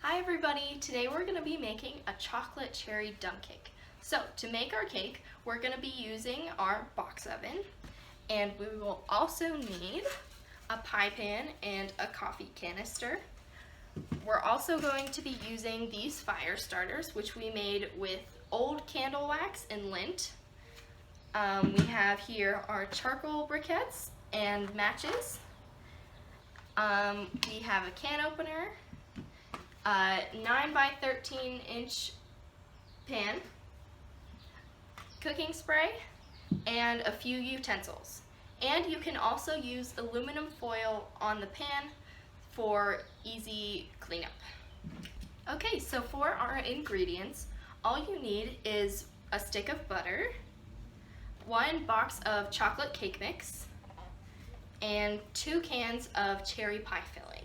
Hi everybody! Today we're going to be making a chocolate cherry dump cake. So to make our cake, we're going to be using our box oven, and we will also need a pie pan and a coffee canister. We're also going to be using these fire starters, which we made with old candle wax and lint. We have here our charcoal briquettes and matches. We have a can opener, a 9 by 13 inch pan, cooking spray, and a few utensils. And you can also use aluminum foil on the pan for easy cleanup. Okay, so for our ingredients, all you need is a stick of butter, 1 box of chocolate cake mix, and 2 cans of cherry pie filling.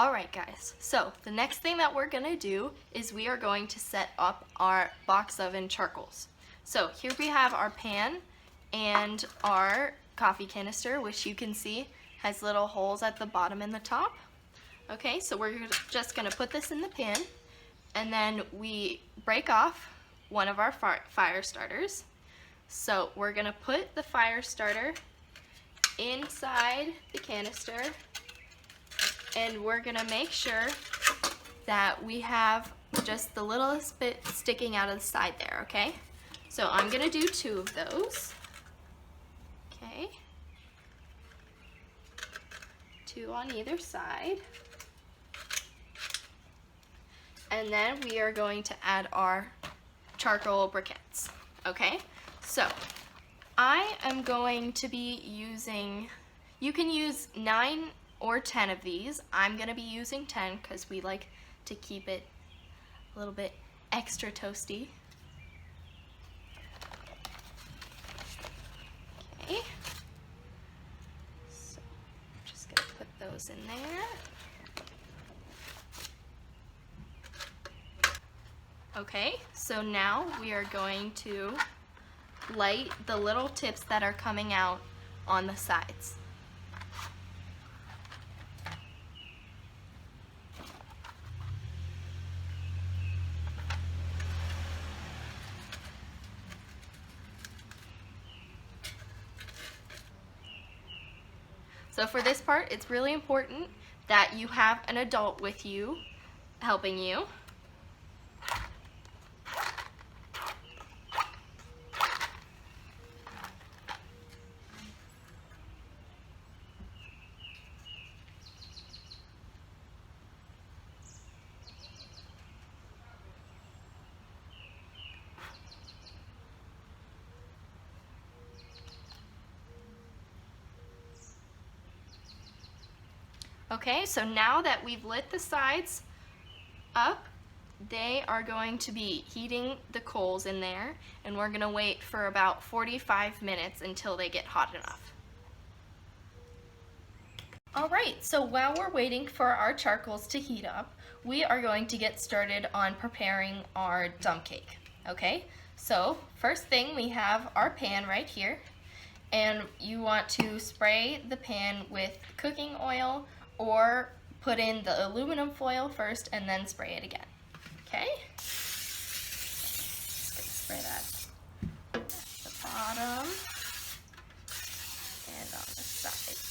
Alright guys, so the next thing that we're going to do is we are going to set up our box oven charcoals. So here we have our pan and our coffee canister, which you can see has little holes at the bottom and the top. Okay, so we're just going to put this in the pan, and then we break off one of our fire starters. So we're going to put the fire starter inside the canister, and we're gonna make sure that we have just the littlest bit sticking out of the side there, okay? So I'm gonna do 2 of those. Okay. 2 on either side. And then we are going to add our charcoal briquettes, okay? So I am going to be using, you can use 9 or 10 of these. I'm gonna be using 10 because we like to keep it a little bit extra toasty. Okay, so I'm just gonna put those in there. Okay, so now we are going to light the little tips that are coming out on the sides. So for this part, it's really important that you have an adult with you helping you. Okay, so now that we've lit the sides up, they are going to be heating the coals in there, and we're going to wait for about 45 minutes until they get hot enough. Alright, so while we're waiting for our charcoals to heat up, we are going to get started on preparing our dump cake. Okay, so first thing, we have our pan right here, and you want to spray the pan with cooking oil or put in the aluminum foil first and then spray it again. Okay? Spray that at the bottom and on the sides.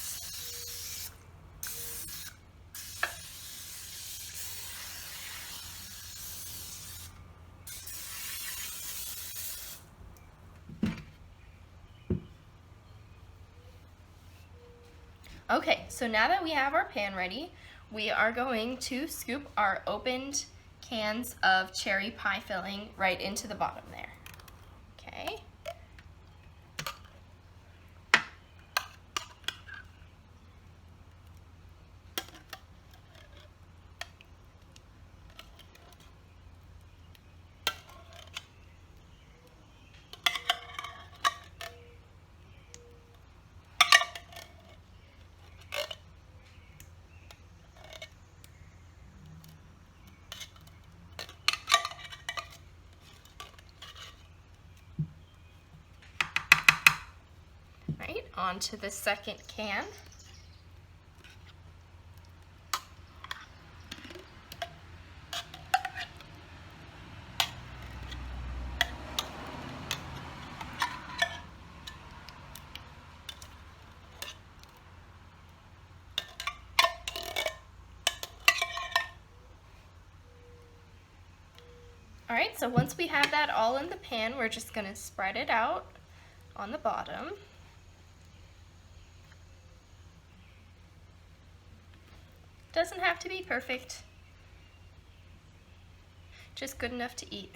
Okay, so now that we have our pan ready, we are going to scoop our opened cans of cherry pie filling right into the bottom there. Okay. onto the second can. Alright, so once we have that all in the pan, we're just going to spread it out on the bottom. Doesn't have to be perfect, just good enough to eat.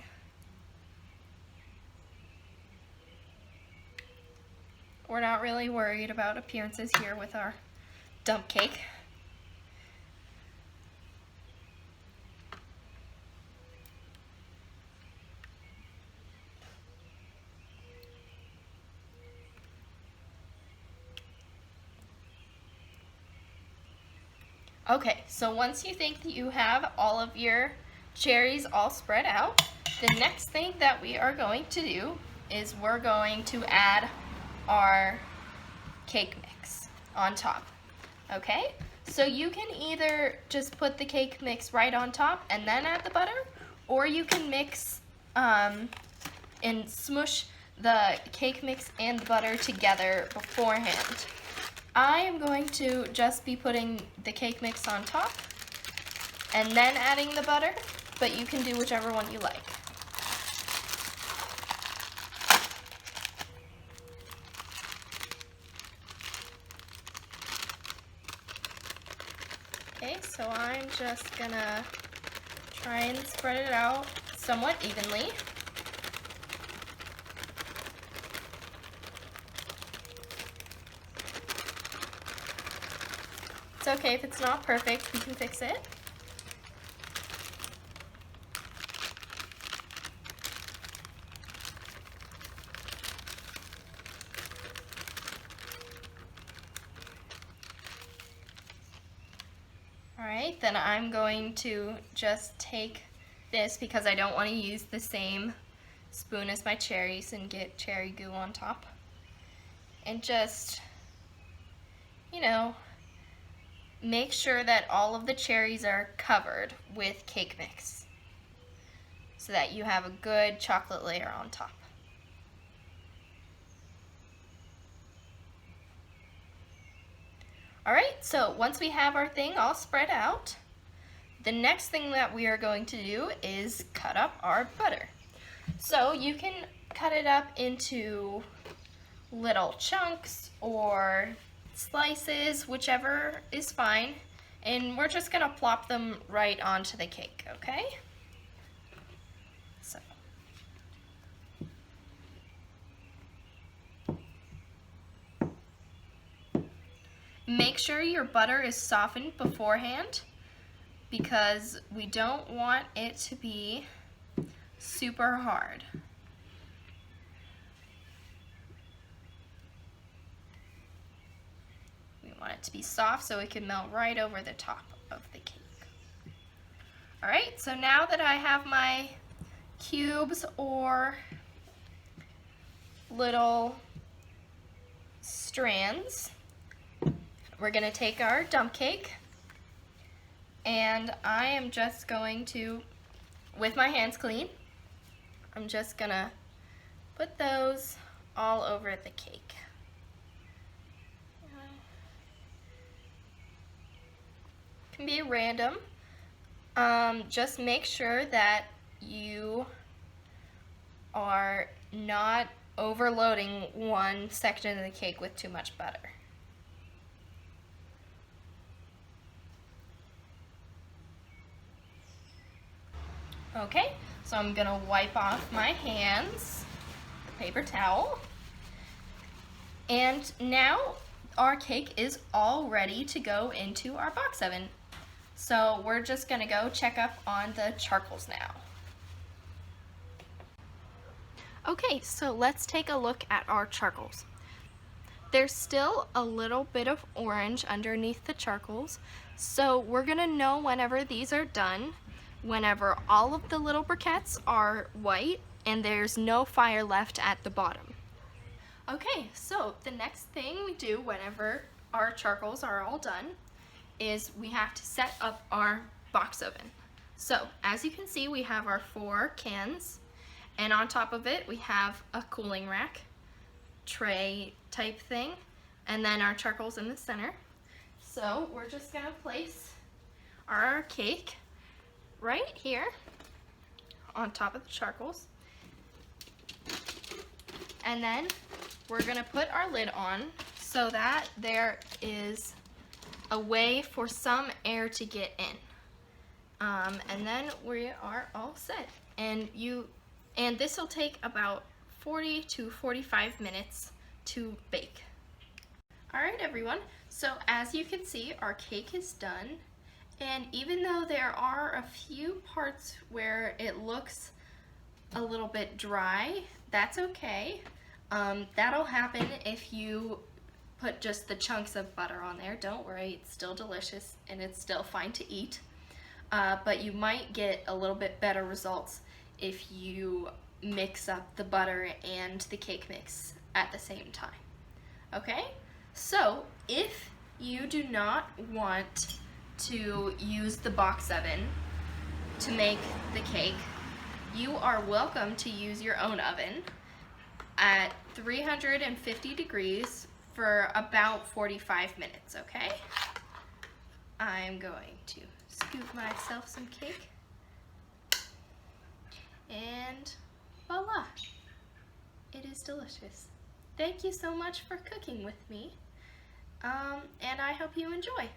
We're not really worried about appearances here with our dump cake. Okay, so once you think that you have all of your cherries all spread out, the next thing that we are going to do is we're going to add our cake mix on top. Okay, so you can either just put the cake mix right on top and then add the butter, or you can mix and smush the cake mix and the butter together beforehand. I am going to just be putting the cake mix on top and then adding the butter, but you can do whichever one you like. Okay, so I'm just gonna try and spread it out somewhat evenly. It's okay if it's not perfect, we can fix it. Alright, then I'm going to just take this, because I don't want to use the same spoon as my cherries and get cherry goo on top. And just, you know, make sure that all of the cherries are covered with cake mix so that you have a good chocolate layer on top. Alright, so once we have our thing all spread out, the next thing that we are going to do is cut up our butter. So you can cut it up into little chunks or slices, whichever is fine, and we're just gonna plop them right onto the cake, okay? So make sure your butter is softened beforehand, because we don't want it to be super hard. Want it to be soft so it can melt right over the top of the cake. Alright, so now that I have my cubes or little strands, we're going to take our dump cake, and I am just going to, with my hands clean, I'm just going to put those all over the cake. Can be random. Just make sure that you are not overloading one section of the cake with too much butter. Okay, so I'm gonna wipe off my hands, paper towel, and now our cake is all ready to go into our box oven. So we're just gonna go check up on the charcoals now. Okay, so let's take a look at our charcoals. There's still a little bit of orange underneath the charcoals, so we're gonna know whenever these are done, whenever all of the little briquettes are white and there's no fire left at the bottom. Okay, so the next thing we do whenever our charcoals are all done is we have to set up our box oven. So as you can see, we have our 4 cans, and on top of it we have a cooling rack, tray type thing, and then our charcoal's in the center. So we're just gonna place our cake right here on top of the charcoals. And then we're gonna put our lid on so that there is a way for some air to get in. And then we are all set. And this will take about 40 to 45 minutes to bake. All right, everyone. So as you can see, our cake is done. And even though there are a few parts where it looks a little bit dry, that's okay. That'll happen if you put just the chunks of butter on there. Don't worry, it's still delicious and it's still fine to eat. But you might get a little bit better results if you mix up the butter and the cake mix at the same time. Okay? So if you do not want to use the box oven to make the cake, you are welcome to use your own oven at 350 degrees for about 45 minutes, okay? I'm going to scoop myself some cake, and voila, it is delicious. Thank you so much for cooking with me, and I hope you enjoy.